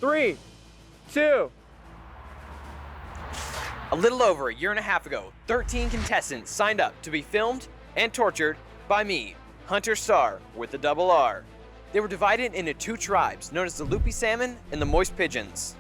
3, 2. A little over a year and a half ago, 13 contestants signed up to be filmed and tortured by me, Hunter Starr, with a double R. They were divided into two tribes, known as the Loopy Salmon and the Moist Pigeons.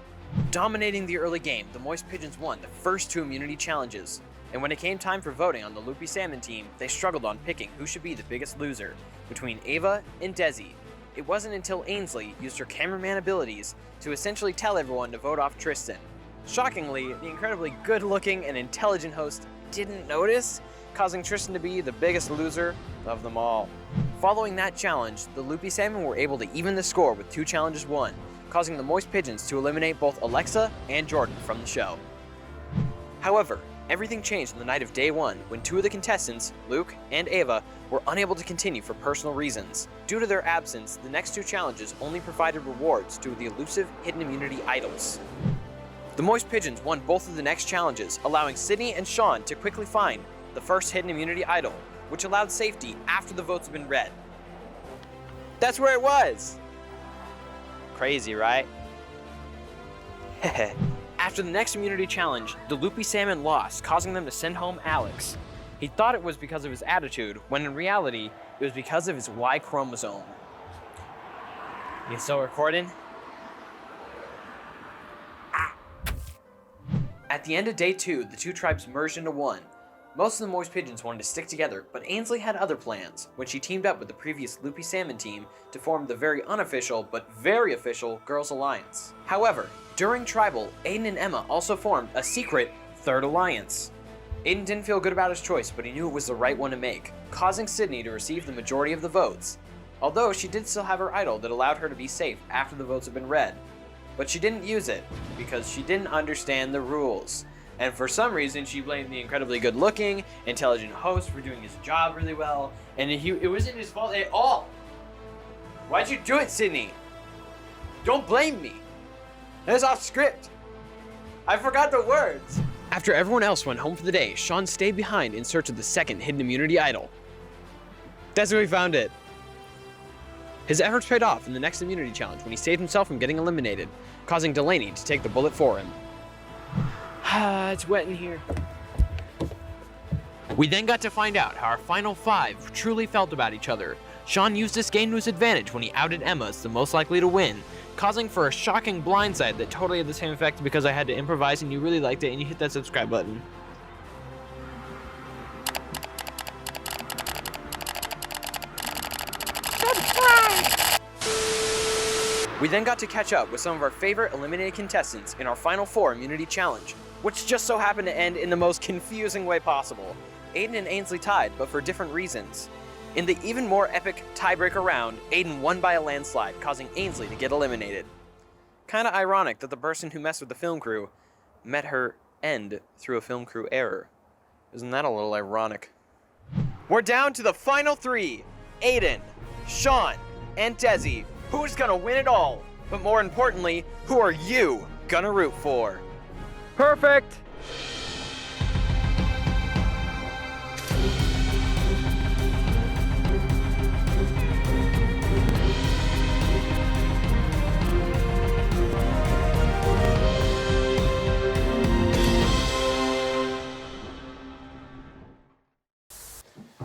Dominating the early game, the Moist Pigeons won the first two immunity challenges, and when it came time for voting on the Loopy Salmon team, they struggled on picking who should be the biggest loser, between Ava and Desi. It wasn't until Ainsley used her cameraman abilities to essentially tell everyone to vote off Tristan. Shockingly, the incredibly good-looking and intelligent host didn't notice, causing Tristan to be the biggest loser of them all. Following that challenge, the Loopy Salmon were able to even the score with 2 challenges won, causing the Moist Pigeons to eliminate both Alexa and Jordan from the show. However, everything changed on the night of day 1 when 2 of the contestants, Luke and Ava, were unable to continue for personal reasons. Due to their absence, the next 2 challenges only provided rewards to the elusive hidden immunity idols. The Moist Pigeons won both of the next challenges, allowing Sydney and Sean to quickly find the first hidden immunity idol, which allowed safety after the votes had been read. That's where it was! Crazy, right? After the next immunity challenge, the Loopy Salmon lost, causing them to send home Alex. He thought it was because of his attitude, when in reality, it was because of his Y chromosome. You still recording? At the end of day 2, the 2 tribes merged into one. Most of the Moist Pigeons wanted to stick together, but Ainsley had other plans, when she teamed up with the previous Loopy Salmon team to form the very unofficial, but very official Girls Alliance. However, during Tribal, Aiden and Emma also formed a secret Third Alliance. Aiden didn't feel good about his choice, but he knew it was the right one to make, causing Sydney to receive the majority of the votes. Although she did still have her idol that allowed her to be safe after the votes had been read. But she didn't use it, because she didn't understand the rules. And for some reason, she blamed the incredibly good-looking, intelligent host for doing his job really well, and it wasn't his fault at all. Why'd you do it, Sydney? Don't blame me. That's off script. I forgot the words. After everyone else went home for the day, Sean stayed behind in search of the second hidden immunity idol. That's where we found it. His efforts paid off in the next immunity challenge when he saved himself from getting eliminated, causing Delaney to take the bullet for him. It's wet in here. We then got to find out how our final 5 truly felt about each other. Sean used this game to his advantage when he outed Emma as the most likely to win, causing for a shocking blindside that totally had the same effect because I had to improvise and you really liked it and you hit that subscribe button. We then got to catch up with some of our favorite eliminated contestants in our Final 4 Immunity Challenge, which just so happened to end in the most confusing way possible. Aiden and Ainsley tied, but for different reasons. In the even more epic tiebreaker round, Aiden won by a landslide, causing Ainsley to get eliminated. Kinda ironic that the person who messed with the film crew met her end through a film crew error. Isn't that a little ironic? We're down to the final 3, Aiden, Sean, and Desi. Who's gonna win it all? But more importantly, who are you gonna root for? Perfect!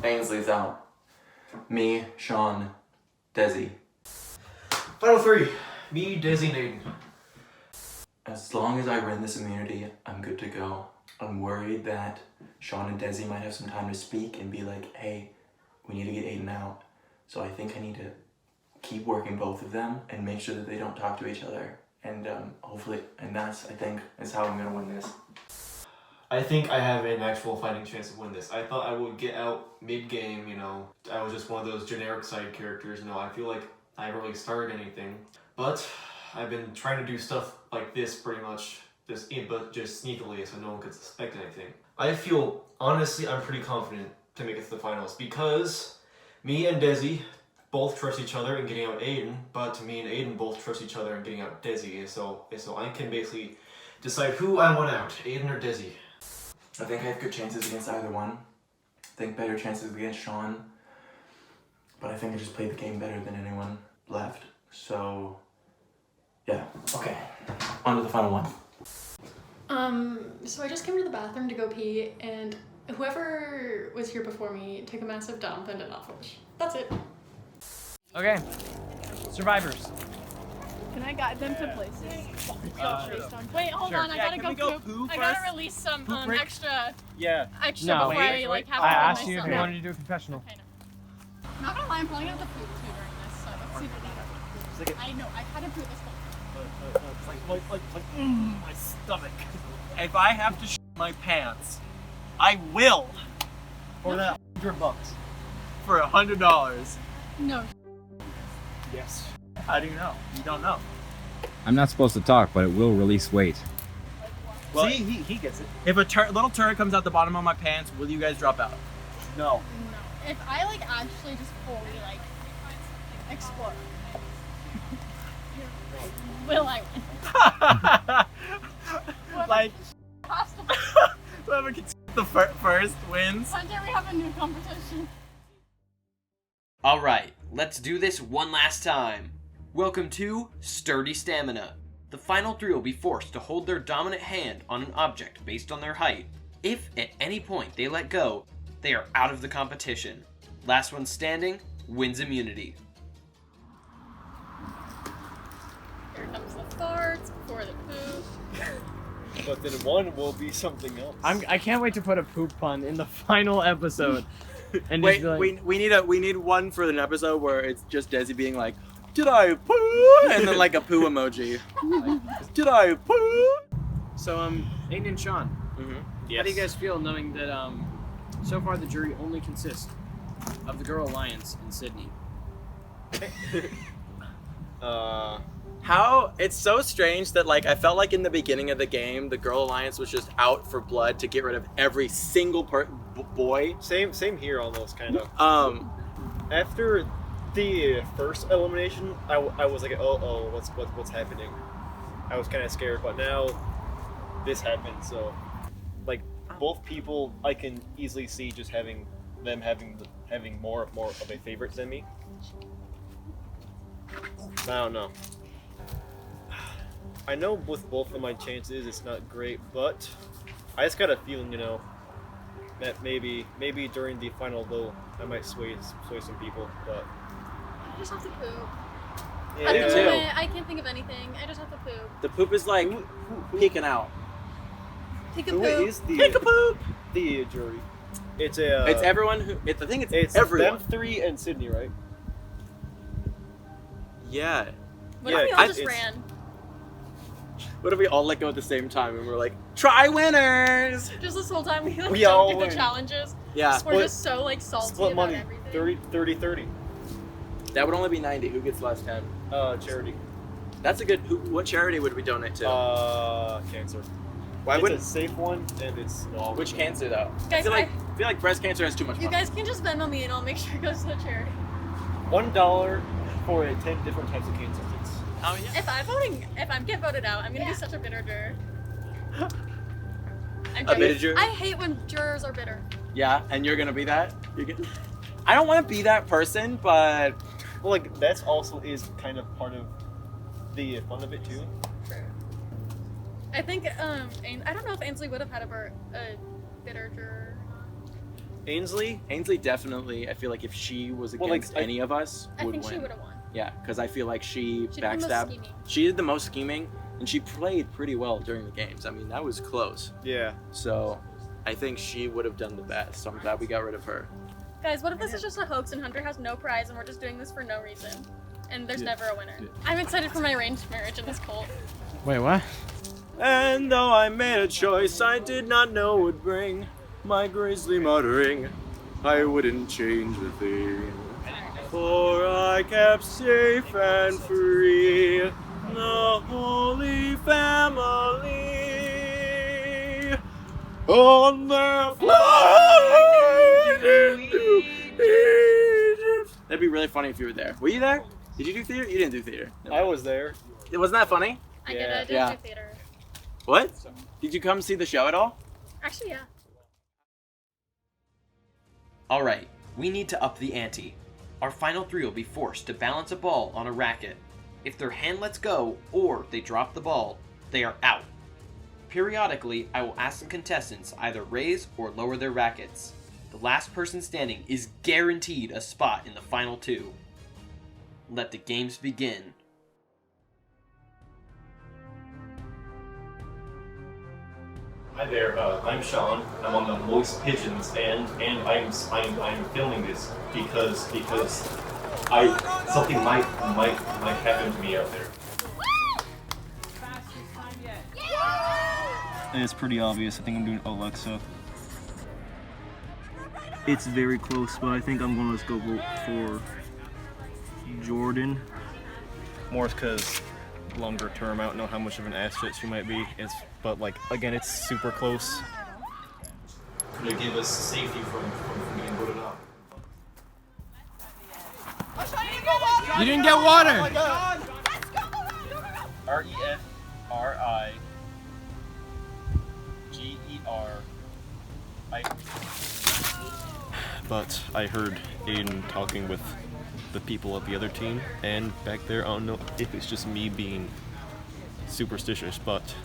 Ainsley's out. Me, Sean, Desi. Final 3. Me, Desi, and Aiden. As long as I win this immunity, I'm good to go. I'm worried that Sean and Desi might have some time to speak and be like, hey, we need to get Aiden out. So I think I need to keep working both of them and make sure that they don't talk to each other. And hopefully, and that's, I think, is how I'm gonna win this. I think I have an actual fighting chance to win this. I thought I would get out mid-game, I was just one of those generic side characters, I feel like I haven't really started anything. But I've been trying to do stuff like this pretty much, just sneakily so no one could suspect anything. I feel, honestly, I'm pretty confident to make it to the finals because me and Desi both trust each other in getting out Aiden, but me and Aiden both trust each other in getting out Desi, so I can basically decide who I want out, Aiden or Desi. I think I have good chances against either one. I think better chances against Sean. But I think I just played the game better than anyone left. So, yeah. Okay. On to the final one. So I just came to the bathroom to go pee, and whoever was here before me took a massive dump and did not flush. That's it. Okay. Survivors. Can I guide them to places? Wait, hold Sure. on. I gotta go poop. I gotta release some extra Yeah. before I like have I to asked myself. you if you wanted to do a confessional. Okay, no. I'm not gonna lie, I'm probably gonna have to poop too during this, so let's see what that. I know, I've had to poop this one. My stomach. If I have to shit my pants, I will. For that $100. For $100. No. Yes. How do you know? You don't know. I'm not supposed to talk, but it will release weight. Well, see, he gets it. If a little turd comes out the bottom of my pants, will you guys drop out? No. No. If I like actually just fully like explode, will I win? Like, Possible. whoever gets the first wins. One day we have a new competition. Alright, let's do this one last time. Welcome to Sturdy Stamina. The final three will be forced to hold their dominant hand on an object based on their height. If at any point they let go, they are out of the competition. Last one standing wins immunity. Here comes the farts before the poop. But then one will be something else. I can't wait to put a poop pun in the final episode. And Wait, just be like, we need one for an episode where it's just Desi being like, "Did I poo?" and then like a poo emoji. Like, "Did I poo?" So Aiden and Sean, Yes. how do you guys feel knowing that so far the jury only consists of the Girl Alliance in Sydney? How it's so strange that like I felt like in the beginning of the game the Girl Alliance was just out for blood to get rid of every single boy. Same here almost kind of. After The first elimination, I was like, oh, what's happening? I was kind of scared, but now this happened. So, like, both people, I can easily see just having more of a favorite than me. I don't know. I know with both of my chances, it's not great, but I just got a feeling, that maybe during the final vote, I might sway some people, but. I just have to poop. Yeah. At the moment, I can't think of anything. I just have to poop. The poop is like peeking out. Take a Who poop. is the Take a poop. the jury? It's a. It's everyone who. I think it's It's everyone. them three and Sydney, right? Yeah. What Yeah, if we all just it's- ran? What if we all let go at the same time and we're like, try winners? Just this whole time we We all don't do the win. challenges. Yeah. We're just so like salty Split about money. everything. 30. That would only be 90. Who gets last 10? Charity. That's a good. What charity would we donate to? Cancer. Why It's wouldn't? a safe one, and it's Which cancer though? I Guys, feel like breast cancer has too much you money. guys can just Venmo me and I'll make sure it goes to the charity. $1 for 10 different types of cancer. Oh yeah. If I get voted out, I'm gonna be such a bitter juror. I'm A bitter joking. juror? I hate when jurors are bitter. Yeah, and you're gonna be that. I don't want to be that person, but Well, like that's also is kind of part of the fun of it too. True. I think I don't know if Ainsley would have had a bitter juror. Ainsley. Ainsley definitely. I feel like if she was Well, like, against any of us, I would think win. she would have won. Yeah, because I feel like she She did the most backstabbed. scheming. She did the most scheming, and she played pretty well during the games. I mean, that was close. Yeah. So, I think she would have done the best. So I'm glad we got rid of her. Guys, what if this is just a hoax and Hunter has no prize and we're just doing this for no reason? And there's never a winner. I'm excited for my arranged marriage in this cult. Wait, what? And though I made a choice I did not know would bring my grisly muttering, I wouldn't change a thing. For I kept safe and free the Holy Family on their flight into Egypt. That'd be really funny if you were there. Were you there? Did you do theater? You didn't do theater. I was there. Wasn't that funny? I did Yeah. do theater. What? Did you come see the show at all? Actually, yeah. Alright, we need to up the ante. Our final three will be forced to balance a ball on a racket. If their hand lets go, or they drop the ball, they are out. Periodically, I will ask the contestants either raise or lower their rackets. The last person standing is guaranteed a spot in the final two. Let the games begin. Hi there, I'm Sean. I'm on the Moist Pigeons, and I'm filming this because something might happen to me out there. And it's pretty obvious. I think I'm doing Alexa. It's very close, but I think I'm gonna just go vote for Jordan. More because longer term, I don't know how much of an ass shit she might be. But like again, it's super close. Could it give us safety from being voted out? You didn't get water! REFRIGER. But I heard Aiden talking with the people of the other team, and back there, I don't know if it's just me being superstitious, but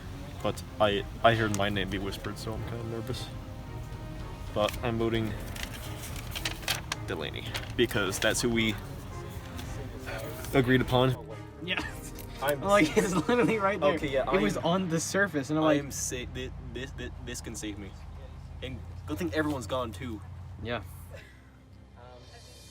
I heard my name be whispered, so I'm kind of nervous. But I'm voting Delaney because that's who we agreed upon. Yeah. I'm like, it's literally right there. Okay, yeah, it was on the surface, and I'm like, this can save me. And good thing everyone's gone too. yeah.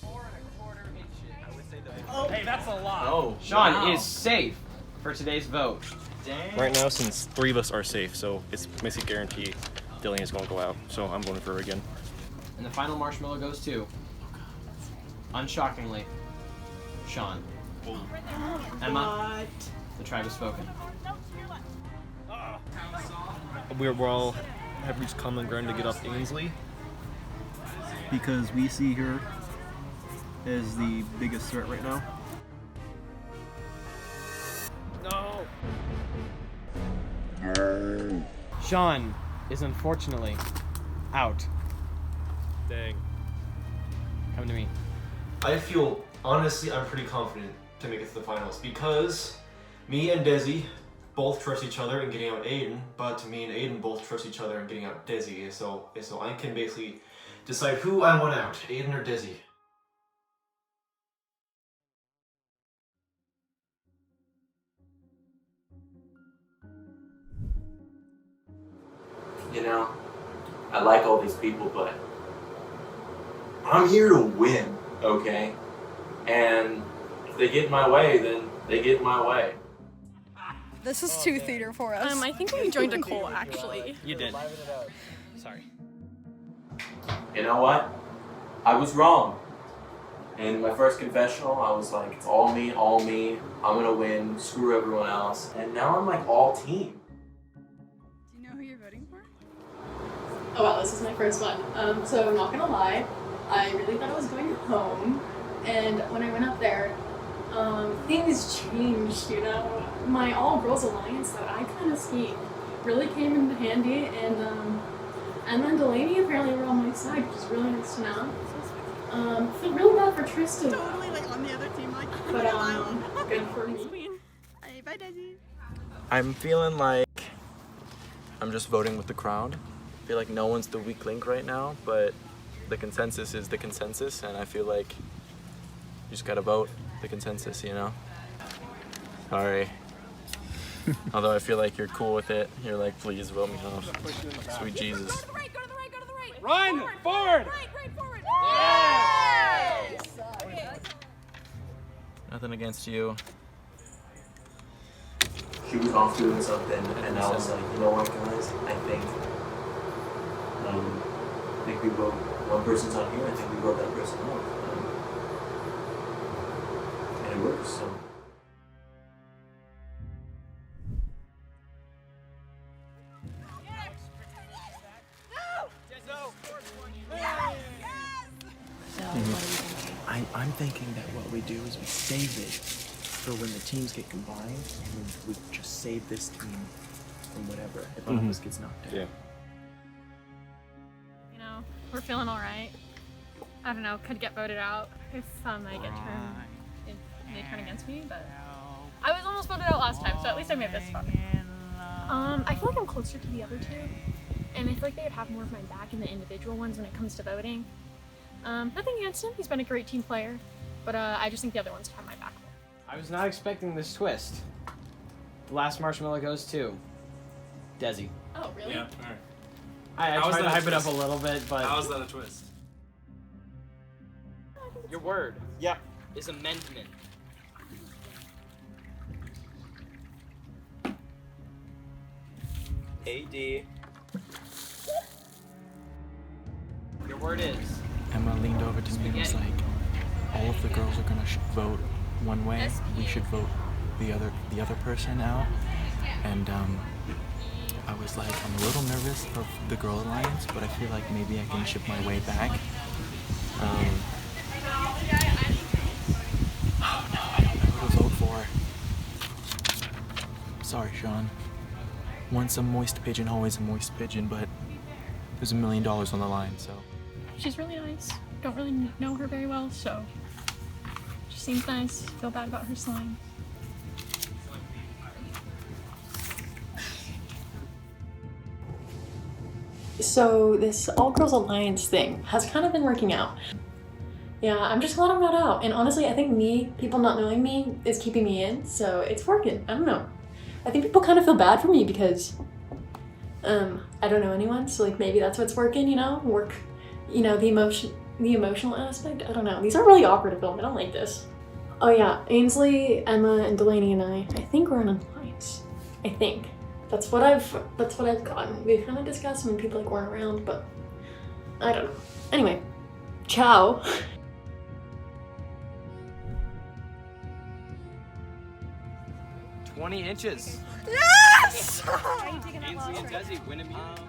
4 1/4 inches. I would say the Hey, that's a lot. Oh, Sean is safe for today's vote. Dang. Right now, since 3 of us are safe, so it's basically guaranteed Delaney's gonna go out. So I'm voting for her again. And the final marshmallow goes to, unshockingly, Sean. Emma, the tribe has spoken. We're all have reached common ground to get off Ainsley because we see her as the biggest threat right now. No. Sean is unfortunately out. Dang. Come to me. Honestly, I'm pretty confident to make it to the finals because me and Desi both trust each other in getting out Aiden, but me and Aiden both trust each other in getting out Desi. So I can basically decide who I want out, Aiden or Desi. You know, I like all these people, but I'm here to win, okay? And if they get in my way, then they get in my way. This is too theater for us. I think we joined a cult, actually. You did. Sorry. You know what? I was wrong. In my first confessional, I was like, it's all me, I'm gonna win, screw everyone else. And now I'm like all team. Do you know who you're voting for? Oh wow, this is my first one. So I'm not gonna lie, I really thought I was going home, and when I went up there, things changed, you know? My all-girls alliance that I kind of schemed really came in handy, and then Delaney apparently were on my side, which is really nice to know. Feel real bad for Tristan. Totally like on the other team, like But good for me. Hey, bye, Desi. I'm feeling like I'm just voting with the crowd. I feel like no one's the weak link right now, but the consensus is the consensus, and I feel like you just gotta vote the consensus, you know? Sorry. Although I feel like you're cool with it. You're like, please vote me off. Sweet Jesus. Go to the right, go to the right, go to the right. Run! Forward! Right, forward. Yes! Okay. Nothing against you. She was off doing something, and I was like, you know what, guys? I think we vote one person's on here. I think we vote that person off, and it works. So. I'm thinking that what we do is we save it for when the teams get combined, and we just save this team from whatever if one of us gets knocked out. Yeah. You know, we're feeling all right. I don't know, could get voted out if I get turned, if they turn against me, but I was almost voted out last time, so at least I made this fun. I feel like I'm closer to the other two, and I feel like they would have more of my back in the individual ones when it comes to voting. Nothing against him, he's been a great team player, but I just think the other ones have my back more. I was not expecting this twist. The last marshmallow goes to Desi. Oh, really? Yeah, alright. I How is tried to that a hype it up twist? a little bit, but How is that a twist? your word, is amendment. AD. Your word is Emma leaned over to me and was like, all of the girls are gonna vote one way. We should vote the other person out. And I was like, I'm a little nervous of the girl alliance, but I feel like maybe I can chip my way back. Oh no, I don't know who to vote for. Sorry, Sean. Once a moist pigeon, always a moist pigeon, but there's $1 million on the line, so. She's really nice. Don't really know her very well, so she seems nice. Feel bad about her slime. So this all-girls alliance thing has kind of been working out. Yeah, I'm just glad I'm not out. And honestly, I think people not knowing me is keeping me in, so it's working. I don't know. I think people kind of feel bad for me because I don't know anyone, so like maybe that's what's working, you know? The emotional aspect. I don't know. These are really awkward to film. I don't like this. Oh yeah, Ainsley, Emma, and Delaney and I think we're in an alliance. I think. That's what I've gotten. We've kind of discussed when people like weren't around, but I don't know. Anyway, ciao. $20. Yes! Ainsley and Desi win immunity.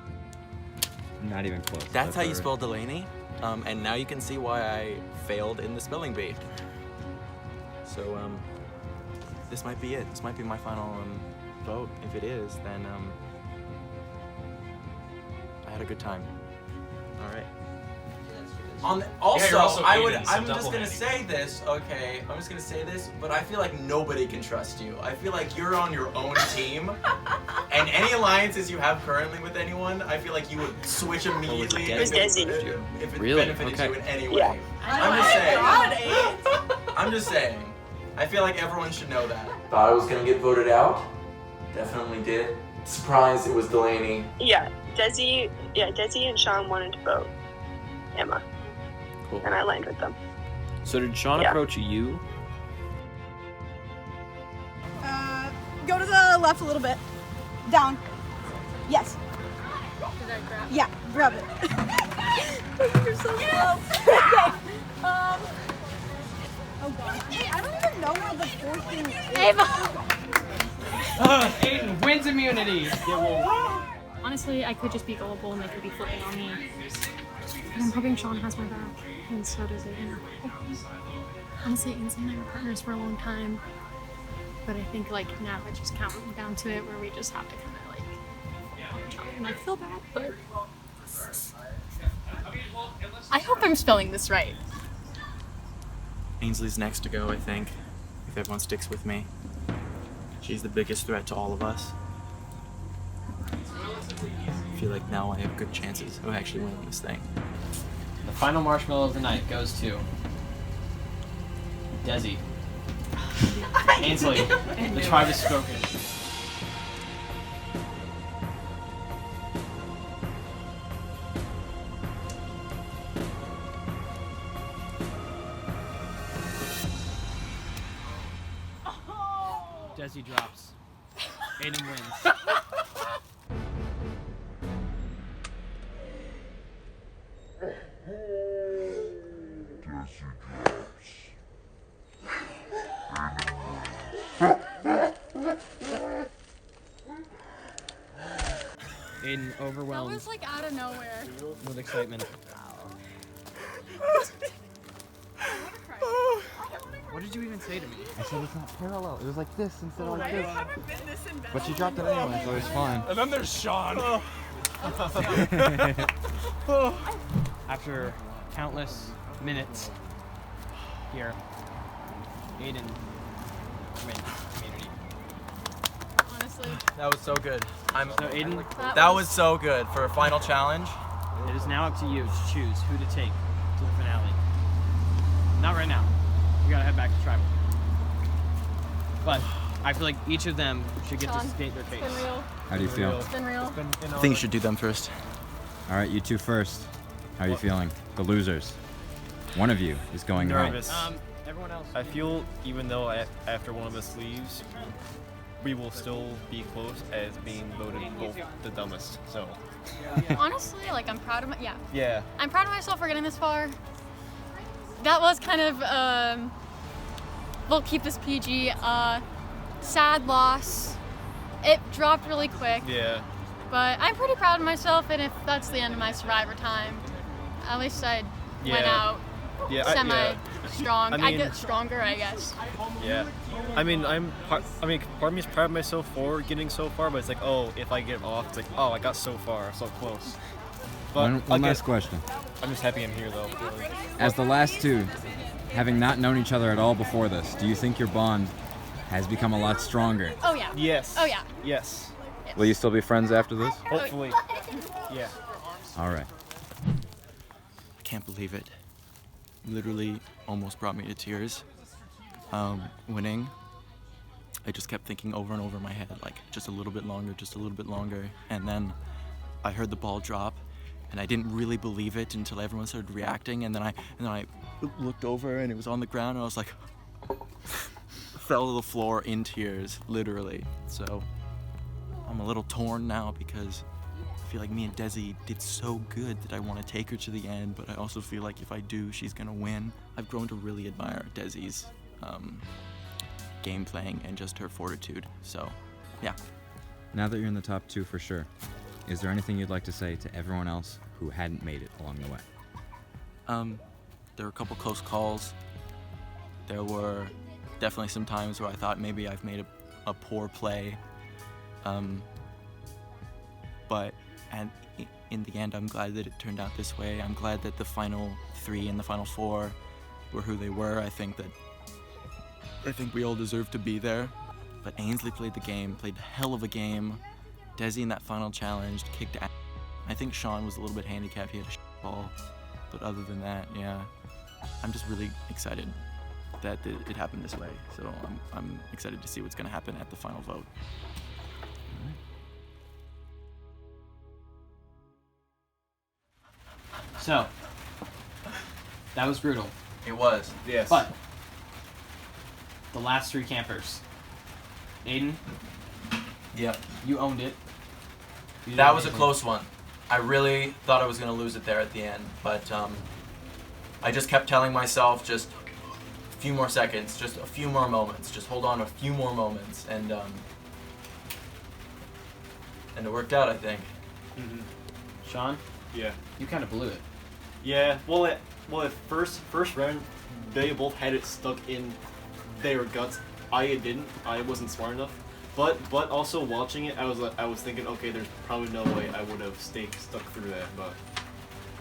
Not even close. That's how you spell Delaney, and now you can see why I failed in the spelling bee. So, this might be it. This might be my final vote. If it is, then I had a good time. All right. you're also Aiden, so I'm double just gonna handing. say this, okay? I'm just gonna say this, but I feel like nobody can trust you. I feel like you're on your own team, and any alliances you have currently with anyone, I feel like you would switch immediately if it Really? benefited Okay. you in any way. I'm just saying. I feel like everyone should know that. Thought I was gonna get voted out. Definitely did. Surprised it was Delaney. Yeah, Desi and Sean wanted to vote Emma. Cool. And I lined with them. So did Sean Yeah. approach you? Go to the left a little bit. Down. Yes. Did I grab? Yeah, grab it. You're so slow. Okay. Oh god. Hey, I don't even know where the fourth thing is. Ava! Aiden wins immunity. Honestly, I could just be gullible and they could be flipping on me. But I'm hoping Sean has my back, and so does Aiden. Honestly, Ainsley and I were partners for a long time. But I think like now it just comes down to it where we just have to kind of like watch out. And I feel bad, but I hope I'm spelling this right. Ainsley's next to go, I think, if everyone sticks with me. She's the biggest threat to all of us. I feel like now I have good chances of actually winning this thing. The final marshmallow of the night goes to Desi. Ainsley, the tribe has spoken. Desi drops. Aiden wins. Aiden That overwhelmed was like out of nowhere. with excitement. What did you even say to me? I said it's not parallel. It was like this instead of like I this. haven't been this invested. But she dropped it anyway, so it's fine. And then there's Sean. After countless minutes here, Aiden wins immunity. honestly. That was so good. So Aiden, That was so good for a final challenge. it is now up to you to choose who to take to the finale. Not right now. We gotta head back to tribal. But I feel like each of them should get to Sean, state their case. It's been real. How do you feel? It's been real. I think you should do them first. All right, you two first. How are you feeling? The losers. One of you is going Nervous. home. Everyone else. I feel even though after one of us leaves, we will still be close as being voted both the dumbest. So. Honestly, like I'm proud of Yeah. I'm proud of myself for getting this far. That was kind of we'll keep this PG. Sad loss. It dropped really quick. Yeah. But I'm pretty proud of myself, and if that's the end of my Survivor time, at least I went out semi-strong. I get stronger, I guess. Yeah. I mean, part of me is proud of myself for getting so far, but it's like, oh, if I get off, it's like, oh, I got so far, so close. But One last question. I'm just happy I'm here, though. As the last two, having not known each other at all before this, do you think your bond has become a lot stronger? Oh yeah. Yes. Oh yeah. Yes. Will you still be friends after this? Hopefully. Yeah. All right. I can't believe it. Literally almost brought me to tears. Winning. I just kept thinking over and over in my head, like, just a little bit longer, just a little bit longer. And then I heard the ball drop, and I didn't really believe it until everyone started reacting. And then I looked over, and it was on the ground, and I was like, fell to the floor in tears, literally. So I'm a little torn now because I feel like me and Desi did so good that I want to take her to the end, but I also feel like if I do, she's gonna win. I've grown to really admire Desi's game playing and just her fortitude. So, yeah. Now that you're in the top two for sure, is there anything you'd like to say to everyone else who hadn't made it along the way? There were a couple close calls. There were definitely some times where I thought maybe I've made a poor play. But in the end, I'm glad that it turned out this way. I'm glad that the final three and the final four were who they were. I think we all deserve to be there. But Ainsley played the game, played a hell of a game. Desi in that final challenge kicked ass. I think Sean was a little bit handicapped. He had a shit ball. But other than that, yeah, I'm just really excited that it happened this way. So I'm excited to see what's going to happen at the final vote. So, that was brutal. It was. Yes. But, the last three campers. Aiden, Yep. you owned it. You That did was a amazing. close one. I really thought I was going to lose it there at the end, but I just kept telling myself just a few more seconds, just a few more moments, just hold on a few more moments, and it worked out, I think. Sean, Yeah. you kind of blew it. Yeah. Well, at first round, they both had it stuck in their guts. I didn't. I wasn't smart enough. But also watching it, I was thinking, okay, there's probably no way I would have stayed stuck through that. But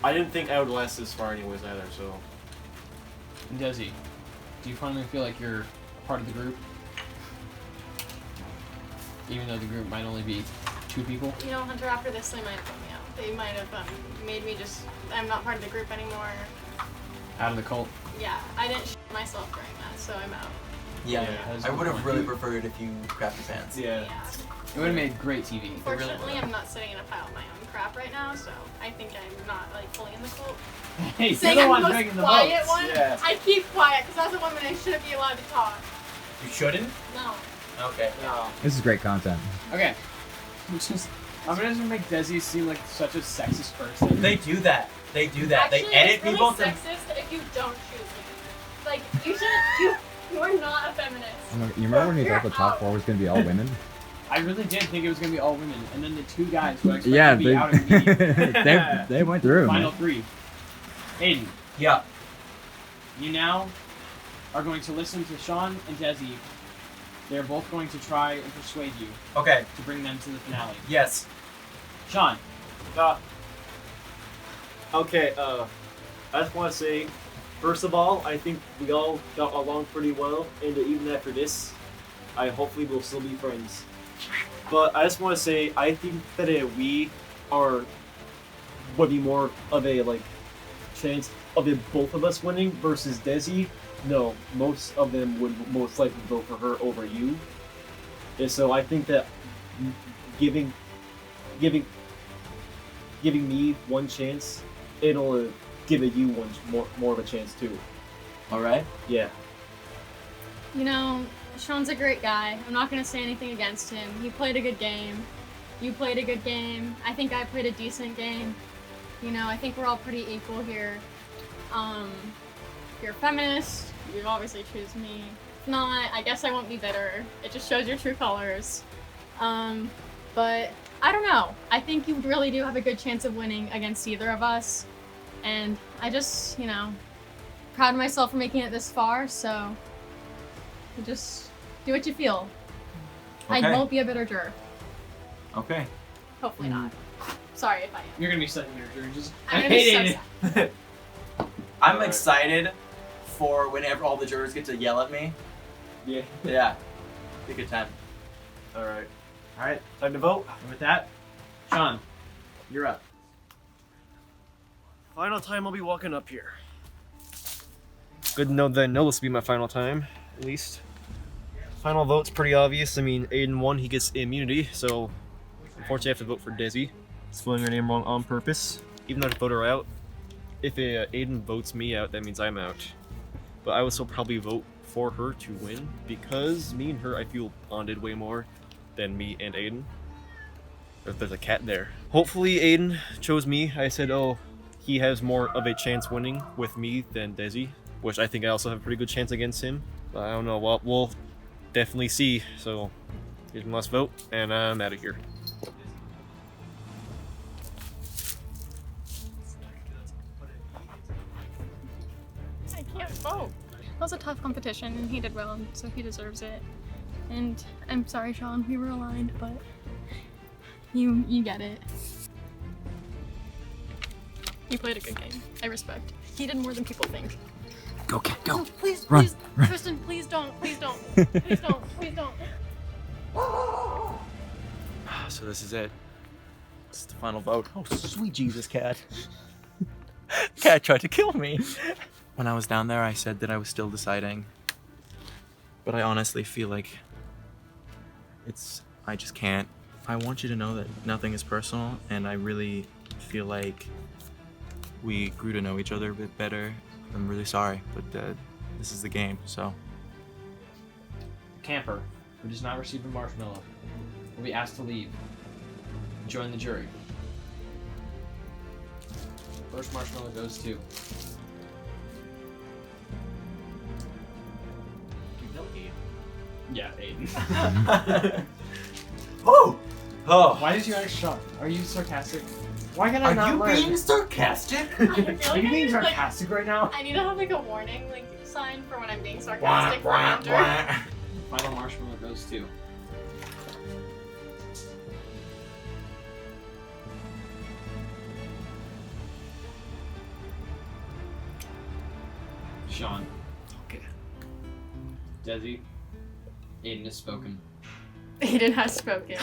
I didn't think I would last this far anyways either. So. And Desi, do you finally feel like you're a part of the group? Even though the group might only be 2 people? You know, Hunter, after this, they might have put me out. They might have made me I'm not part of the group anymore. Out of the cult? Yeah, I didn't shit myself during that, so I'm out. Yeah, that's I a would good have point. really preferred if you crapped your pants. Yeah. It would have made great TV. Fortunately, I'm not sitting in a pile of my own crap right now, so I think I'm not like fully in the cult. Hey, Saying you're the I'm one the making the most quiet votes. one, Yeah. I keep quiet because as a woman I shouldn't be allowed to talk. You shouldn't? No. Okay. This is great content. Okay. I'm gonna just make Desi seem like such a sexist person. They do that. They do that. Actually, they edit it's really people to. sexist if you don't choose me. Like you shouldn't. You are not a feminist. You remember when you thought the You're top out. 4 was going to be all women? I really did think it was gonna be all women, and then the 2 guys who I expected Yeah, to be out immediately. they went through. Final Man. 3. Aiden, Yeah. you now are going to listen to Sean and Desi. They're both going to try and persuade you Okay. to bring them to the finale. Yes. Sean, Okay, I just want to say, first of all, I think we all got along pretty well, and even after this, hopefully we'll still be friends. But I just want to say, I think that we would be more of a like chance of both of us winning versus Desi. No, most of them would most likely vote for her over you. And so I think that giving me one chance, it'll give you one more of a chance too. All right. Yeah. You know, Sean's a great guy. I'm not going to say anything against him. He played a good game. You played a good game. I think I played a decent game. You know, I think we're all pretty equal here. If you're a feminist, you'd obviously choose me. If not, I guess I won't be bitter. It just shows your true colors. But I don't know. I think you really do have a good chance of winning against either of us. And I just, you know, proud of myself for making it this far, so just do what you feel. Okay. I won't be a bitter juror. Okay. Hopefully not. Sorry if I am. You're gonna be setting your judges. I'm gonna be so sad. I'm excited for whenever all the jurors get to yell at me. Yeah. Yeah. Be a good time. All right. All right. Time to vote. And with that, Sean, you're up. Final time I'll be walking up here. Good to know that I know this will be my final time, at least. Final vote's pretty obvious. I mean, Aiden won, he gets immunity, so unfortunately I have to vote for Desi. Spelling her name wrong on purpose, even though I vote her out. If Aiden votes me out, that means I'm out. But I would still probably vote for her to win, because me and her, I feel bonded way more than me and Aiden. There's a cat there. Hopefully Aiden chose me. I said, oh, he has more of a chance winning with me than Desi, which I think I also have a pretty good chance against him. But I don't know, well, we'll definitely see. So here's my last vote, and I'm out of here. I can't vote. That was a tough competition, and he did well, so he deserves it. And I'm sorry, Sean, we were aligned, but you get it. You played a good game. I respect. He did more than people think. Go, cat, go. No, please, Run, please, run. Tristan, please don't, please don't, please don't, please don't. So this is it. It's the final vote. Oh, sweet Jesus, Cat. Cat tried to kill me. When I was down there, I said that I was still deciding. But I honestly feel like I just can't. I want you to know that nothing is personal, and I really feel like we grew to know each other a bit better. I'm really sorry, but this is the game, so. Camper, who does not receive a marshmallow, will be asked to leave. Join the jury. First marshmallow goes to. Yeah, Aiden. Oh! Oh! Why did you ask Sean? Are you sarcastic? Why can I Are not you learn? being sarcastic? Are you being sarcastic right now? I need to have like a warning like sign for when I'm being sarcastic for Hunter. Final marshmallow goes to. Sean. Okay. Desi. Aiden has spoken. Aiden has spoken.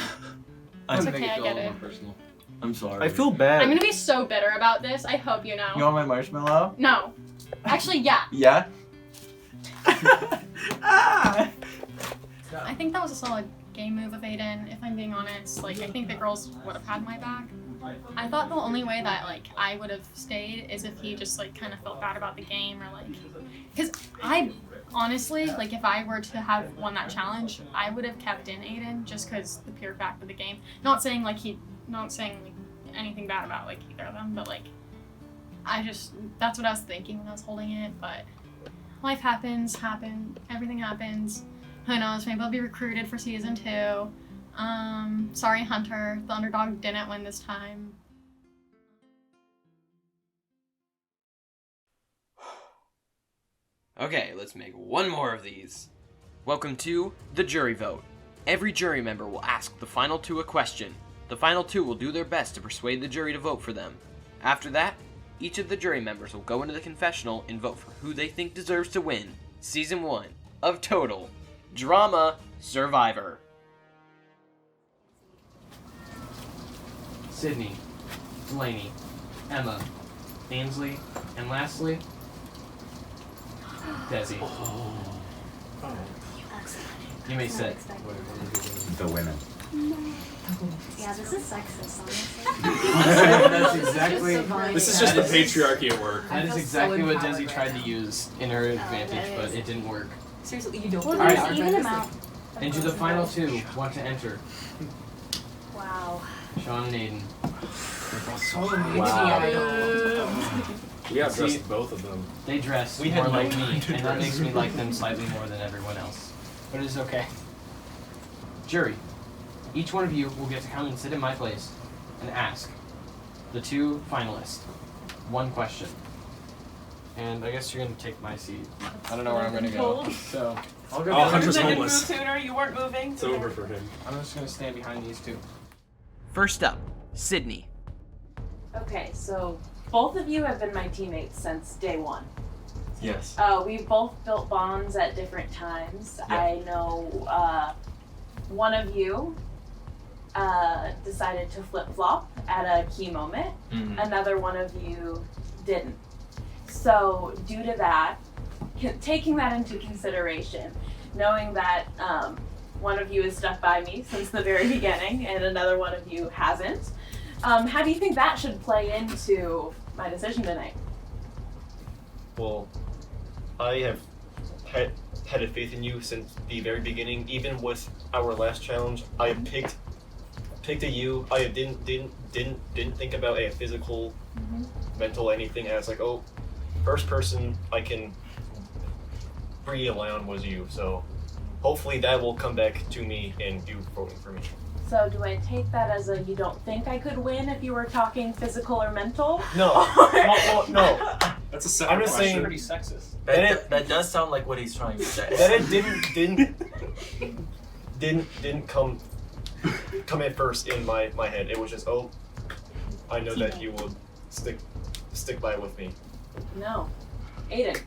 I'm It's gonna okay, make I it get a little it. more personal. I'm sorry. I feel bad. I'm gonna be so bitter about this. I hope you know. You want my marshmallow? No. Actually, yeah. Yeah? I think that was a solid game move of Aiden, if I'm being honest. Like, I think the girls would have had my back. I thought the only way that, like, I would have stayed is if he just, like, kind of felt bad about the game or, like... Because I, honestly, like, if I were to have won that challenge, I would have kept in Aiden just because the pure fact of the game. Not saying, like, anything bad about, like, either of them, but, like, that's what I was thinking when I was holding it, but life happens, everything happens. Who knows, maybe I'll be recruited for season 2. Sorry, Hunter, the underdog didn't win this time. Okay, let's make one more of these. Welcome to the jury vote. Every jury member will ask the final 2 a question. The final 2 will do their best to persuade the jury to vote for them. After that, each of the jury members will go into the confessional and vote for who they think deserves to win Season 1 of Total Drama Survivor. Sydney, Delaney, Emma, Ainsley, and lastly, Desi. You may sit. The women. Yeah, this is sexist, honestly. That's exactly. This is just the patriarchy at work. That is exactly what Desi tried to use in her advantage, but it didn't work. Seriously, you don't. All right. Even amount. Into the final two want to enter. Wow. Sean and Aiden. We outdressed both of them. They dress We more had like no me, time to and that dress. makes me like them slightly more than everyone else. But it is okay. Jury, each one of you will get to come and sit in my place and ask the two finalists one question. And I guess you're gonna take my seat. I don't know where I'm gonna go. So I'll go. Hunter's homeless. Sooner, you weren't moving. It's over for him. I'm just gonna stand behind these two. First up, Sydney. Okay, so both of you have been my teammates since day one. Yes. We've both built bonds at different times. Yeah. I know one of you decided to flip-flop at a key moment. Mhm. Another one of you didn't. So due to that, taking that into consideration, knowing that one of you has stuck by me since the very beginning and another one of you hasn't, how do you think that should play into my decision tonight? Well, I have had a faith in you since the very beginning. Even with our last challenge, I picked a you. I didn't think about a physical, mental anything. I was like, oh, first person I can rely on was you. So hopefully that will come back to me and you voting for me. So do I take that as a you don't think I could win if you were talking physical or mental? No, no. That's a I'm just saying. pretty sexist. That does sound like what he's trying to say. That it didn't come at first in my head. It was just, oh, I know that you will stick by with me. No. Aiden.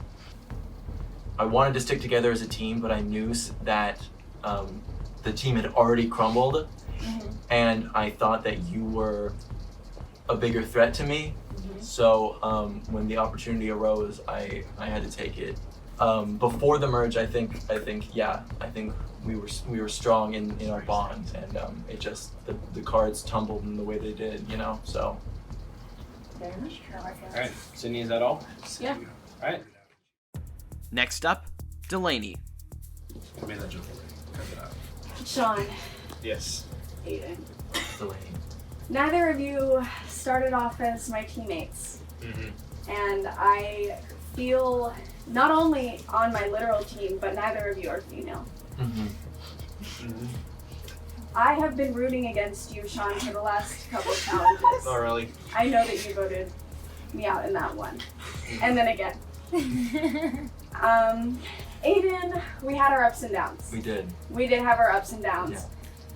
I wanted to stick together as a team, but I knew that the team had already crumbled, and I thought that you were a bigger threat to me. So when the opportunity arose, I had to take it. Before the merge, I think we were strong in our bond, and it just the cards tumbled in the way they did, you know. So. Very much. All right, Sydney, is that all? Yeah. All right. Next up, Delaney. I made that joke already. Cut it out. Sean, Yes. Aiden. Delaney. Neither of you started off as my teammates. And I feel not only on my literal team, but neither of you are female. I have been rooting against you, Sean, for the last couple of challenges. Not really. I know that you voted me out in that one. And then again. Aiden, we had our ups and downs. We did. We did have our ups and downs. Yeah.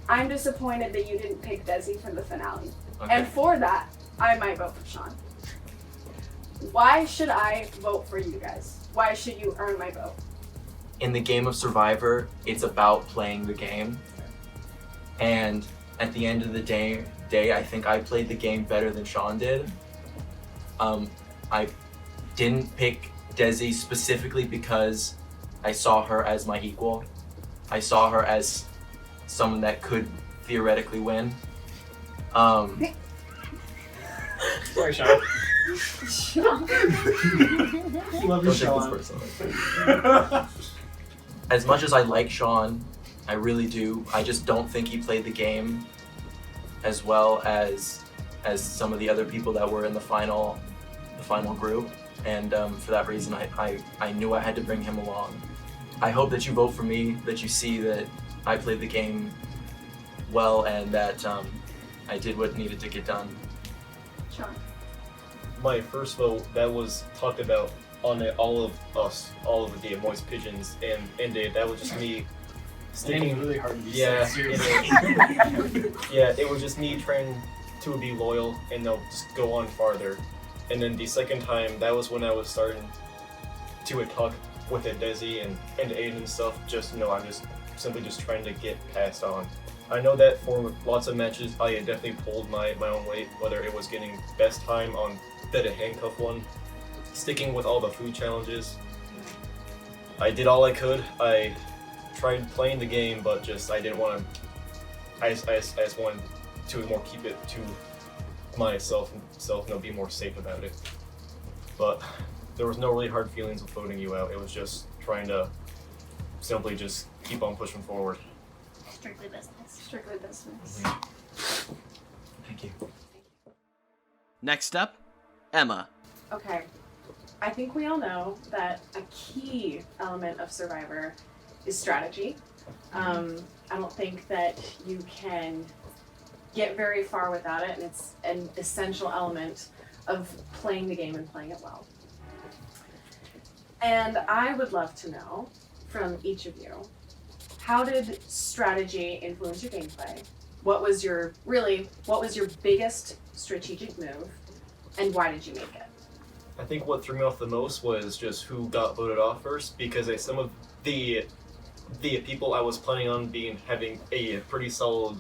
I'm disappointed that you didn't pick Desi for the finale. Okay. And for that, I might vote for Sean. Why should I vote for you guys? Why should you earn my vote? In the game of Survivor, it's about playing the game. And at the end of the day, I think I played the game better than Sean did. I didn't pick Desi specifically because I saw her as my equal. I saw her as someone that could theoretically win. Sorry, Sean. Love you, Sean. As much as I like Sean, I really do. I just don't think he played the game as well as some of the other people that were in the final group, and for that reason, I knew I had to bring him along. I hope that you vote for me, that you see that I played the game well, and that I did what needed to get done. Sean. My first vote, that was talked about on all of us, all of the Moist Pigeons, and ended. That was just me sticking really hard to be yeah, serious. Yeah, it was just me trying to be loyal and just go on farther. And then the second time, that was when I was starting to talk with Desi and Aiden and stuff. I'm just simply just trying to get passed on. I know that for lots of matches, I definitely pulled my own weight, whether it was getting best time on the handcuff one, sticking with all the food challenges. I did all I could. I tried playing the game, but I didn't want to. I just wanted to more keep it to myself, be more safe about it. But there was no really hard feelings of voting you out. It was just trying to simply just keep on pushing forward. Strictly business. Strictly business. Thank you. Next up, Emma. Okay. I think we all know that a key element of Survivor is strategy. I don't think that you can get very far without it, and it's an essential element of playing the game and playing it well. And I would love to know from each of you, how did strategy influence your gameplay? What was your biggest strategic move, and why did you make it? I think what threw me off the most was just who got voted off first, because some of the people I was planning on having a pretty solid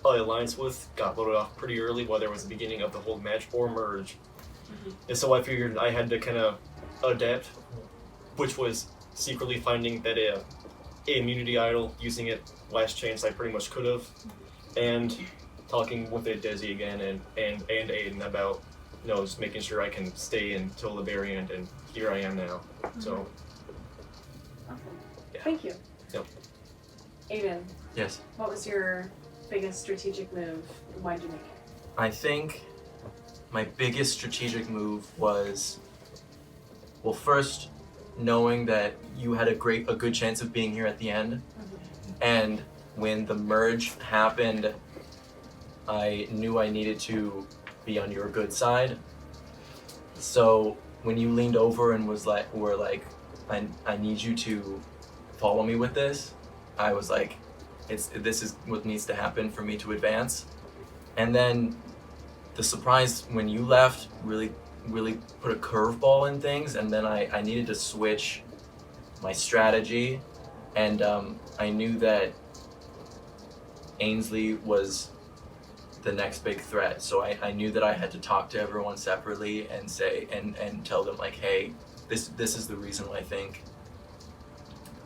alliance with got voted off pretty early, whether it was the beginning of the whole match or merge. And so I figured I had to kind of adapt, which was secretly finding that a immunity idol, using it last chance I pretty much could have, and talking with Desi again and Aiden about just making sure I can stay until the very end, and here I am now. So Awesome. Yeah. Thank you. Yep. Aiden, Yes. what was your biggest strategic move, and why did you make it? I think my biggest strategic move was, well, first, knowing that you had a good chance of being here at the end. And when the merge happened, I knew I needed to be on your good side. So when you leaned over and were like, I need you to follow me with this, I was like, this is what needs to happen for me to advance. And then the surprise when you left really put a curveball in things, and then I needed to switch my strategy, and I knew that Ainsley was the next big threat, so I knew that I had to talk to everyone separately and say and tell them like, hey, this is the reason why I think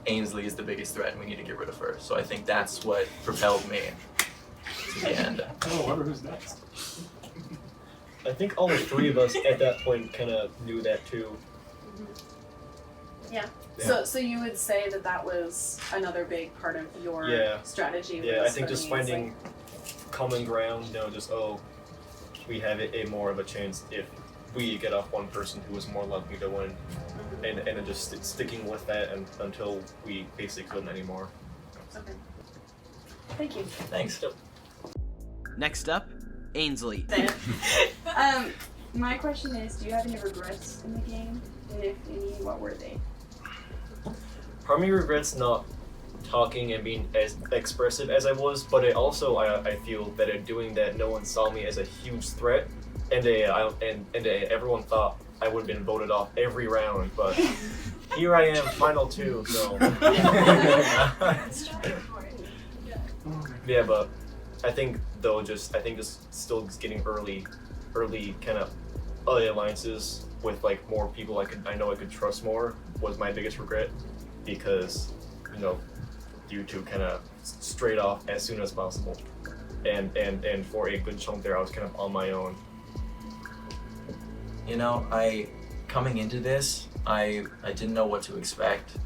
Ainsley is the biggest threat and we need to get rid of her. So I think that's what propelled me to the end. Oh, I wonder who's next. I think all the three of us at that point kind of knew that too. Yeah. Yeah. So you would say that was another big part of your strategy? Yeah, I was think just voting finding common ground, we have a more of a chance if we get off one person who is more likely to win, and then just sticking with that until we basically couldn't anymore. Okay. Thank you. Thanks. Next up, Ainsley. My question is, do you have any regrets in the game? And if any, what were they? Part of me regrets not talking and being as expressive as I was, but I feel that in doing that, no one saw me as a huge threat, and everyone thought I would have been voted off every round, but here I am, final two, so. Yeah, but I think just still getting early kind of alliances with like more people I know I could trust more was my biggest regret, because you two kind of straight off as soon as possible, and for a good chunk there I was kind of on my own. Coming into this, I didn't know what to expect,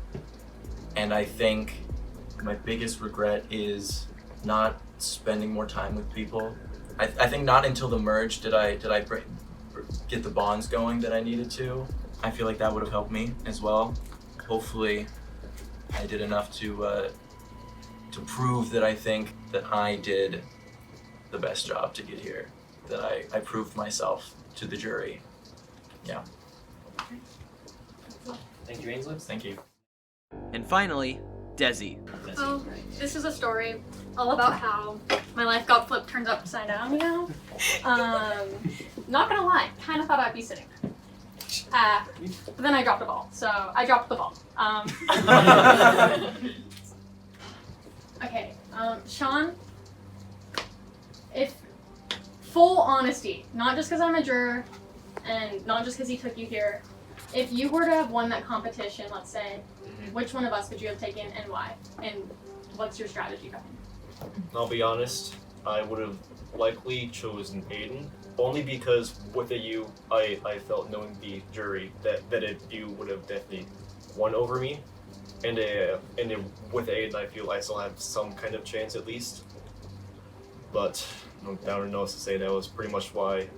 and I think my biggest regret is not spending more time with people. I think not until the merge did I get the bonds going that I needed to. I feel like that would have helped me as well. Hopefully, I did enough to prove that I think that I did the best job to get here. That I proved myself to the jury. Yeah. Thank you, Ainsley. Thank you. And finally, Desi. Oh, this is a story all about how my life got flipped, turned upside down, Not gonna lie, kind of thought I'd be sitting there. But then I dropped the ball, so I dropped the ball. Okay, Sean if full honesty, not just because I'm a juror and not just because he took you here, if you were to have won that competition, let's say, which one of us would you have taken and why? And what's your strategy behind it? I'll be honest, I would have likely chosen Aiden, only because with a you, I felt knowing the jury that you would have definitely won over me, and with Aiden, I feel I still have some kind of chance at least. But I don't know what to say. That was pretty much why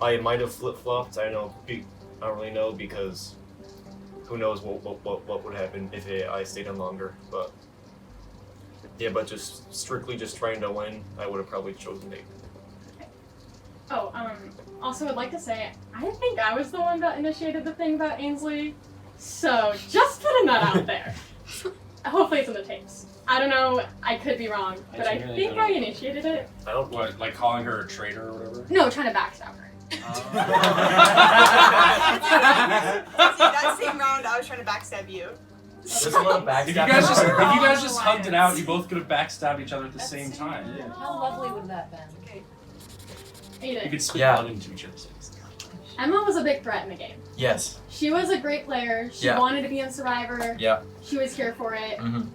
I might have flip-flopped. I don't really know, because who knows what would happen if I stayed on longer. But yeah, but just strictly just trying to win, I would have probably chosen Nate. Oh, also would like to say, I think I was the one that initiated the thing about Ainsley, so just putting that out there. Hopefully it's in the tapes. I don't know, I could be wrong, but I think I initiated it. I don't What, like calling her a traitor or whatever? No, trying to backstab her. That same round, I was trying to backstab you. There's a little backstab. If you guys just hugged it out, you both could have backstabbed each other at the same time. Yeah. How lovely would that have been? Okay. You Aiden. could spit blood into each other's faces. Emma was a big threat in the game. Yes. She was a great player. She Yeah. wanted to be in Survivor. Yeah. She was here for it. Mm-hmm.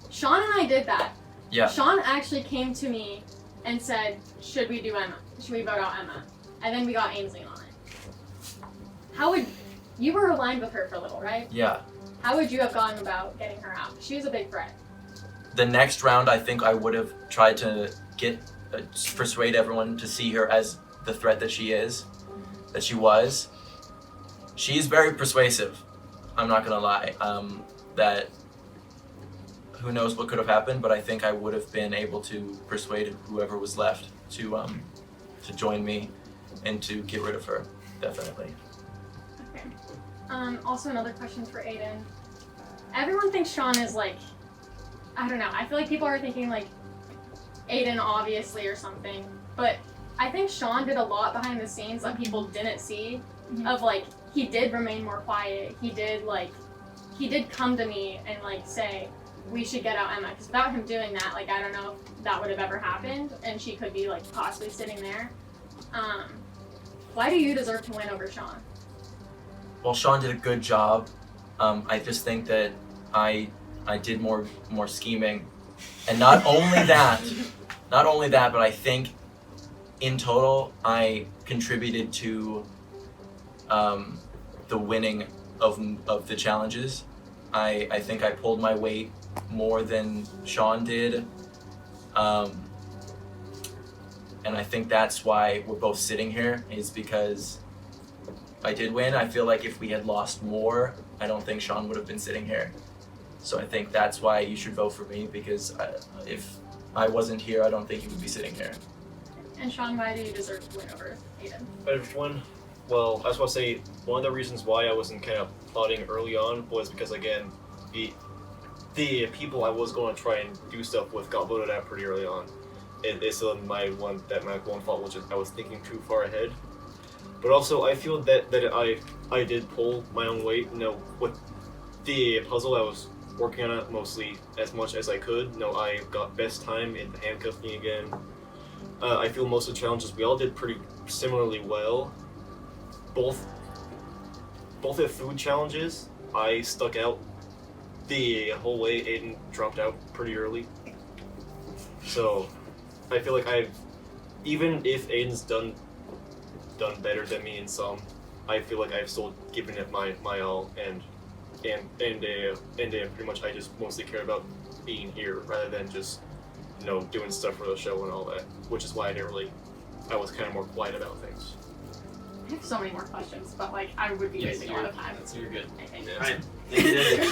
Sean and I did that. Yeah. Sean actually came to me and said, should we do Emma? Should we vote out Emma? And then we got Ainsley on it. How would, you were aligned with her for a little, right? Yeah. How would you have gone about getting her out? She was a big threat. The next round, I think I would have tried to persuade everyone to see her as the threat that she is, that she was. She's very persuasive. I'm not gonna lie. That who knows what could have happened, but I think I would have been able to persuade whoever was left to join me and to get rid of her, definitely. Okay. Also another question for Aiden. Everyone thinks Sean is like, I don't know, I feel like people are thinking like Aiden obviously or something, but I think Sean did a lot behind the scenes that people didn't see, of like, he did remain more quiet, he did come to me and like say, we should get out Emma, because without him doing that, like, I don't know if that would have ever happened, and she could be like possibly sitting there. Why do you deserve to win over Sean? Well, Sean did a good job. I just think that I did more scheming, and not only that, but I think in total I contributed to the winning of the challenges. I think I pulled my weight more than Sean did, and I think that's why we're both sitting here, is because I did win. I feel like if we had lost more, I don't think Sean would have been sitting here. So I think that's why you should vote for me, because if I wasn't here, I don't think you would be sitting here. And Sean, why do you deserve to win over Aiden? Which one? Well, I just want to say one of the reasons why I wasn't kind of plotting early on was because, again, the people I was going to try and do stuff with got voted out pretty early on. It's my one fault, which is I was thinking too far ahead. But also, I feel that I did pull my own weight. You know, with the puzzle, I was working on it mostly as much as I could. You know, I got best time in the handcuffing again. I feel most of the challenges we all did pretty similarly well. Both the food challenges, I stuck out the whole way. Aiden dropped out pretty early. So I feel like even if Aiden's done better than me in some, I feel like I've still given it my all, and pretty much I just mostly care about being here rather than just, you know, doing stuff for the show and all that, which is why I was kind of more quiet about things. I have so many more questions, but like I would be wasting a lot of time. So you're good. I think. Yeah.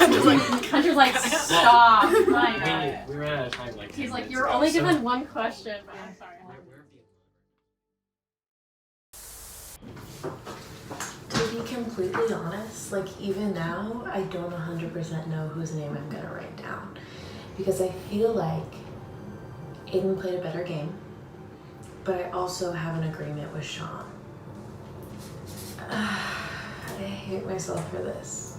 Hunter's like, stop. My God. We ran out of time. Like He's like, you're only given one question. But I'm sorry. To be completely honest, like even now, I don't 100% know whose name I'm gonna write down, because I feel like Aiden played a better game, but I also have an agreement with Sean. I hate myself for this.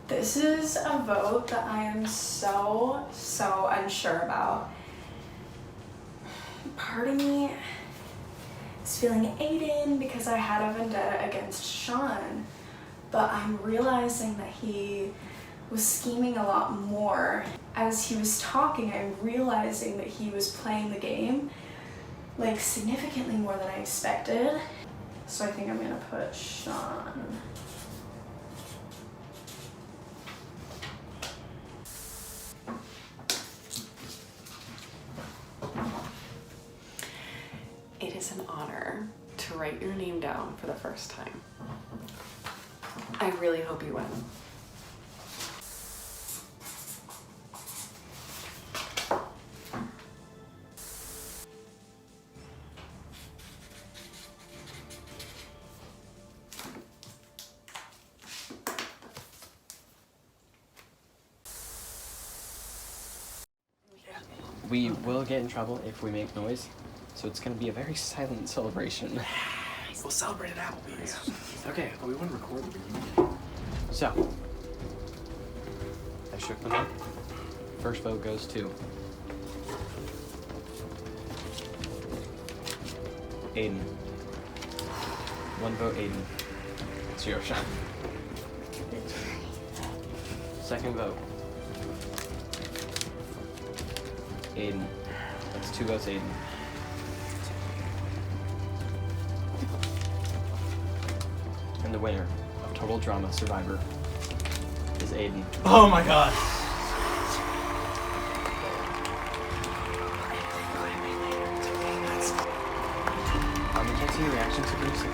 This is a vote that I am so unsure about. part of me is feeling Aiden because I had a vendetta against Sean, but I'm realizing that he was scheming a lot more. As he was talking, I'm realizing that he was playing the game like significantly more than I expected. So I think I'm gonna put Sean. It is an honor to write your name down for the first time. I really hope you win. We will get in trouble if we make noise, so it's going to be a very silent celebration. We'll celebrate at Applebee's. Okay, we want to record the reunion. So, I shook them up. First vote goes to Aiden. 1 vote Aiden. 0 shot. Second vote. Aiden. That's 2 votes Aiden. And the winner of Total Drama Survivor is Aiden. Oh my god. We can't see your reaction to this.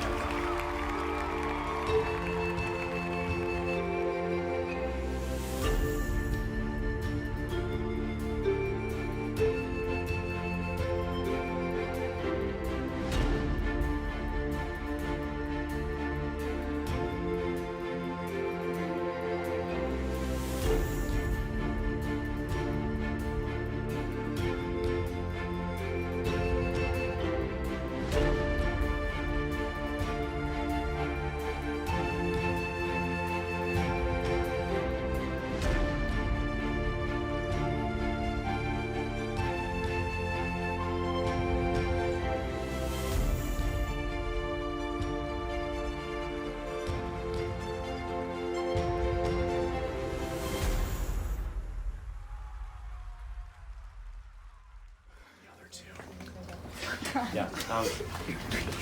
Yeah,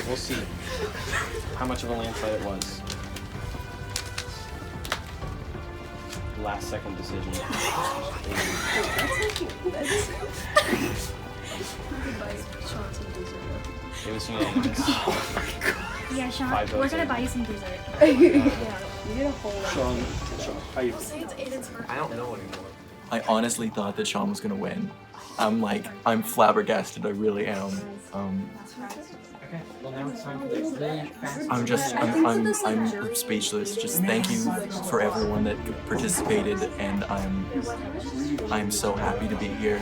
we'll see how much of a landslide it was. Last second decision. It was unanimous. Yeah, Sean, 5 votes we're gonna in. buy you some dessert. Yeah, you get a whole Sean, how you Say it's Aiden's birthday. I don't know anymore. I honestly thought that Sean was gonna win. I'm flabbergasted. I really am. Okay, well now it's time for this really fast. I'm speechless. Just thank you for everyone that participated, and I'm so happy to be here.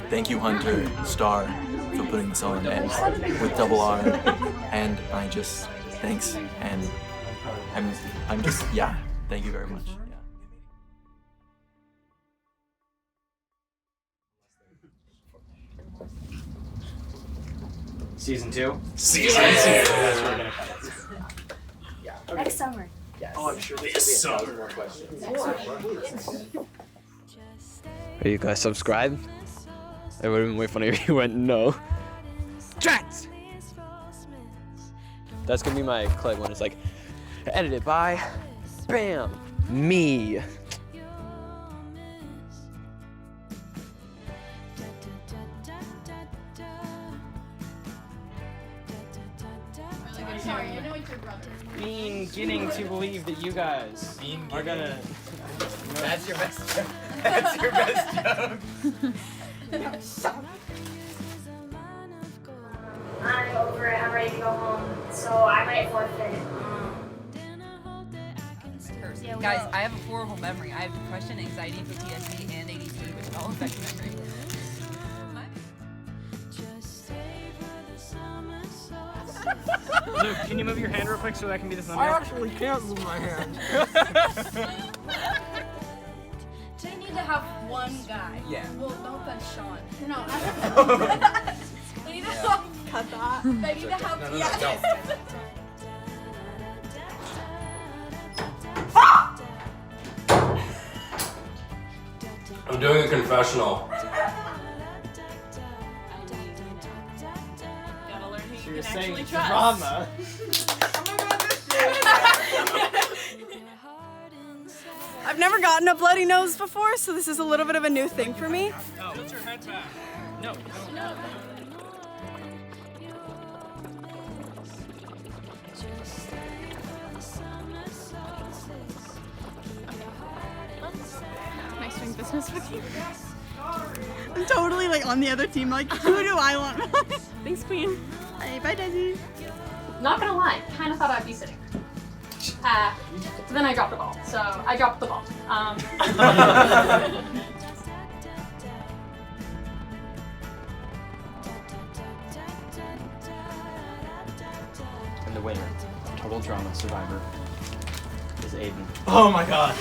Thank you, Hunter, Starr, for putting this on, and with Double R, and thanks, and I'm just, yeah, thank you very much. Season 2? Season 2. That's where we're gonna cut it. Yeah. Okay. Next summer. Yes. Oh, I'm sure this summer. More questions. Are you guys subscribed? It would have been way funnier if you went no. Drats! That's gonna be my clip when it's like, edited by, bam, me. Being getting to believe that you guys are gonna. That's your best joke. That's your best joke. I'm over it. I'm ready to go home. So I might forfeit. Guys, I have a horrible memory. I have depression, anxiety, PTSD, and ADD, which all affect memory. Luke, can you move your hand real quick so that can be the thumbnail? I actually can't move my hand. They need to have one guy. Yeah. Well, no offense, Sean. No, they need to help. Cut that. They need to help. I'm doing a confessional. So you're saying drama. I've never gotten a bloody nose before, so this is a little bit of a new thing for me. Tilt your head back. No. Nice doing business with you. I'm totally like on the other team, like, who do I want? Thanks, Queen. Hey, bye, Desi. Not gonna lie, kind of thought I'd be sitting. Then I dropped the ball, so I dropped the ball. And the winner, Total Drama Survivor, is Aiden. Oh my god.